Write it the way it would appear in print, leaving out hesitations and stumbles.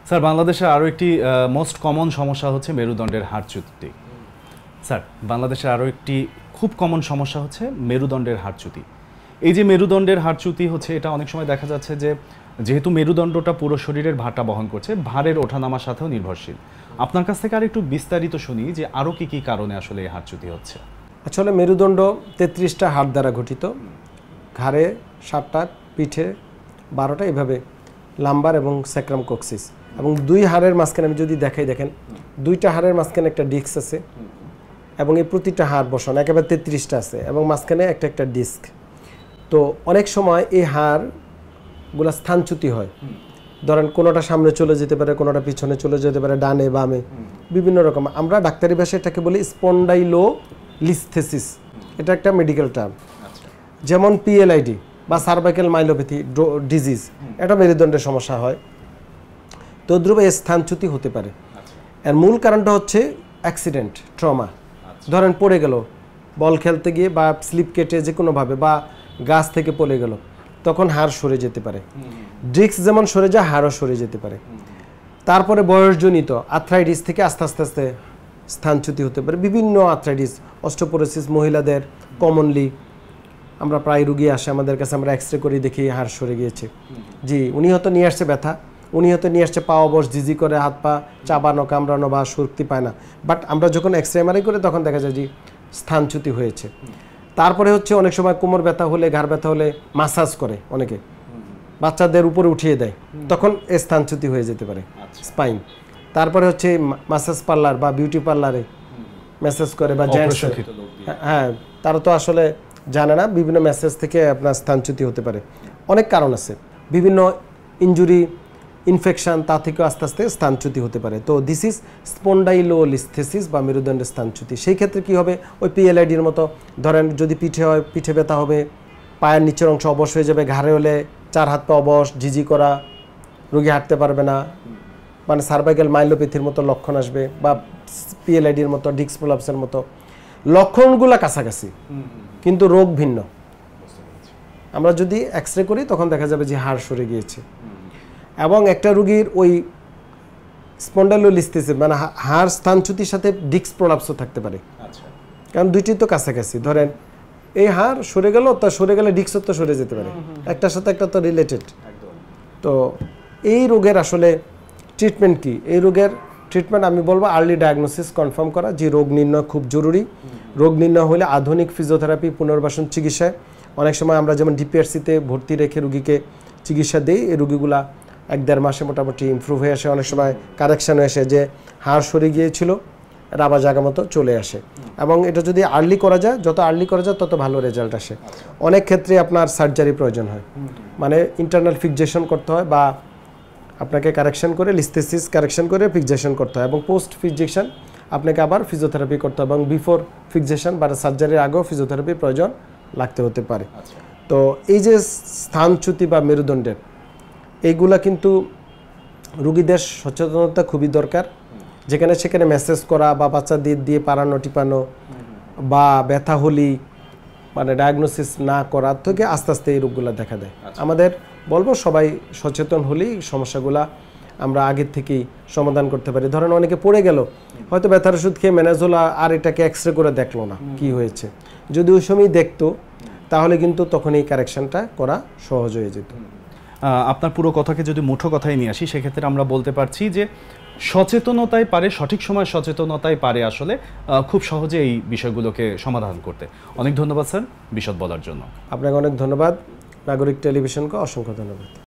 Sir বাংলাদেশের আরও একটি মোস্ট কমন সমস্যা হচ্ছে মেরুদণ্ডের হাড়চুতি। স্যার বাংলাদেশের আরও একটি খুব কমন সমস্যা হচ্ছে মেরুদণ্ডের হাড়চুতি। এই যে মেরুদণ্ডের হাড়চুতি হচ্ছে, এটা অনেক সময় দেখা যাচ্ছে যে যেহেতু মেরুদণ্ডটা পুরো শরীরের ভারটা বহন করছে, ভারের ওঠানামার সাথেও নির্ভরশীল। আপনার কাছ থেকে আর একটু বিস্তারিত শুনি যে আরও কী কী কারণে আসলে এই হাড়চুতি হচ্ছে। আসলে মেরুদণ্ড 33টা হাড় দ্বারা গঠিত। ঘাড়ে 7টা, পিঠে 12টা, এভাবে লাম্বার এবং স্যাক্রাম কক্সিস। এবং দুই হাড়ের মাঝখানে আমি যদি দেখেন, দুইটা হাড়ের মাঝখানে একটা ডিস্ক আছে এবং এই প্রতিটা হাড় বসানো একেবারে 33টা আছে এবং মাঝখানে একটা একটা ডিস্ক। তো অনেক সময় এই হাড়গুলো স্থানচ্যুতি হয়। ধরেন কোনোটা সামনে চলে যেতে পারে, কোনোটা পিছনে চলে যেতে পারে, ডানে বামে, বিভিন্ন রকম। আমরা ডাক্তারি ভাষায় এটাকে বলি স্পন্ডাইলোলিস্থেসিস। এটা একটা মেডিকেল টার্ম। যেমন PLID বা সার্ভাইকাল মাইলোপ্যাথি ডিজিজ, এটা মেরুদণ্ডের সমস্যা হয়। তদ্রূপ এই স্থানচ্যুতি হতে পারে। এর মূল কারণটা হচ্ছে অ্যাক্সিডেন্ট, ট্রমা। ধরেন পড়ে গেল বল খেলতে গিয়ে, বা স্লিপ কেটে যে কোনোভাবে, বা গাছ থেকে পড়ে গেল, তখন হাড় সরে যেতে পারে। ডিস্ক যেমন সরে যায়, হাড়ও সরে যেতে পারে। তারপরে বয়সজনিত আর্থ্রাইটিস থেকে আস্তে আস্তে আস্তে স্থানচ্যুতি হতে পারে। বিভিন্ন আর্থ্রাইটিস, অস্টিওপোরোসিস মহিলাদের কমনলি আমরা প্রায় রুগী আসে আমাদের কাছে, আমরা এক্সরে করে দেখি হাড় সরে গিয়েছে। জি, উনি হয়তো নিয়ে আসছে ব্যথা, উনি হয়তো নিয়ে আসছে পা অবশ, জিজি করে, হাত পা চাবানো, কামড়ানো বা শক্তি পায় না। বাট আমরা যখন এক্সরে MRI করি তখন দেখা যায় যে স্থানচ্যুতি হয়েছে। তারপরে হচ্ছে অনেক সময় কোমর ব্যথা হলে, ঘাড় ব্যথা হলে মাসাজ করে অনেকে, বাচ্চাদের উপরে উঠিয়ে দেয়, তখন স্থানচ্যুতি হয়ে যেতে পারে স্পাইন। তারপরে হচ্ছে মাসাজ পার্লার বা বিউটি পার্লারে ম্যাসাজ করে, বা জেন্টস, হ্যাঁ, তারা তো আসলে জানে না, বিভিন্ন ম্যাসেজ থেকে আপনার স্থানচ্যুতি হতে পারে। অনেক কারণ আছে, বিভিন্ন ইনজুরি, ইনফেকশন, তা থেকেও আস্তে আস্তে স্থানচ্যুতি হতে পারে। তো দিস ইজ স্পন্ডাইলোলিস্থেসিস বা মেরুদণ্ডের স্থানচ্যুতি। সেই ক্ষেত্রে কি হবে, ওই PLIDর মতো, ধরেন যদি পিঠে হয়, পিঠে ব্যথা হবে, পায়ের নিচের অংশ অবশ হয়ে যাবে, ঘাড়ে হলে 4 হাত পা অবশ, ঝিঝি করা, রোগী হাঁটতে পারবে না, মানে সার্ভাইকাল মাইলোপ্যাথির মতো লক্ষণ আসবে, বা PLIDর মতো, ডিস্ক প্রলাপসের মতো। লক্ষণগুলো কাছাকাছি কিন্তু রোগ ভিন্ন। আমরা যদি এক্সরে করি তখন দেখা যাবে যে হাড় সরে গিয়েছে। এবং একটা রোগীর ওই স্পন্ডাইলোলিস্থেসিস মানে হাড় স্থানচ্যুতির সাথে ডিস্ক প্রলাপসও থাকতে পারে, কারণ দুইটি তো কাছাকাছি। ধরেন এই হাড় সরে গেল, তা সরে গেলে ডিস্কও তো সরে যেতে পারে, একটার সাথে একটা তো রিলেটেড। তো এই রোগের আসলে ট্রিটমেন্ট কি? এই রোগের ট্রিটমেন্ট আমি বলবো আর্লি ডায়াগনোসিস কনফার্ম করা, যে রোগ নির্ণয় খুব জরুরি। রোগ নির্ণয় হলে আধুনিক ফিজিওথেরাপি, পুনর্বাসন চিকিৎসায় অনেক সময় আমরা যেমন DPRCতে ভর্তি রেখে রুগীকে চিকিৎসা দিই, এই রুগীগুলা 1-1.5 মাসে মোটামুটি ইমপ্রুভ হয়ে আসে। অনেক সময় কারেকশান হয়ে আসে, যে হাড় সরে গিয়েছিল এটা আবার জায়গা মতো চলে আসে। এবং এটা যদি আর্লি করা যায়, যত আর্লি করা যায় তত ভালো রেজাল্ট আসে। অনেক ক্ষেত্রে আপনার সার্জারি প্রয়োজন হয়, মানে ইন্টারনাল ফিক্সেশন করতে হয়, বা আপনাকে কারেকশন করে লিস্থেসিস কারেকশন করে ফিক্সেশন করতে হয়, এবং পোস্ট ফিক্সেশন আপনাকে আবার ফিজিওথেরাপি করতে হবে, এবং বিফোর ফিক্সেশন বা সার্জারির আগেও ফিজিওথেরাপির প্রয়োজন লাগতে হতে পারে। তো এই যে স্থানচ্যুতি বা মেরুদণ্ডের, এইগুলা কিন্তু রুগীদের সচেতনতা খুবই দরকার। যেখানে সেখানে মেসেজ করা, বা বাচ্চাদের দিয়ে পাড়ানো টিপানো, বা ব্যথা হলি মানে ডায়াগনোসিস না করা থেকে আস্তে আস্তে এই রোগগুলো দেখা দেয়। আমাদের বলবো সবাই সচেতন হলেই সমস্যাগুলা আমরা আগের থেকেই সমাধান করতে পারি। ধরেন অনেকে পড়ে গেল, হয়তো ব্যথার ওষুধ খেয়ে ম্যানেজ হলো, আর এটাকে এক্সরে করে দেখলো না কি হয়েছে। যদি ওই সময় দেখতো তাহলে কিন্তু তখন এই কারেকশনটা করা সহজ হয়ে যেত। আপনার পুরো কথাকে যদি মুঠো কথায় নিয়ে আসি, সেক্ষেত্রে আমরা বলতে পারছি যে সচেতনতাই পারে, সঠিক সময় সচেতনতাই পারে আসলে খুব সহজে এই বিষয়গুলোকে সমাধান করতে। অনেক ধন্যবাদ স্যার বিশদ বলার জন্য। আপনাকে অনেক ধন্যবাদ। নাগরিক টেলিভিশনকে অসংখ্য ধন্যবাদ।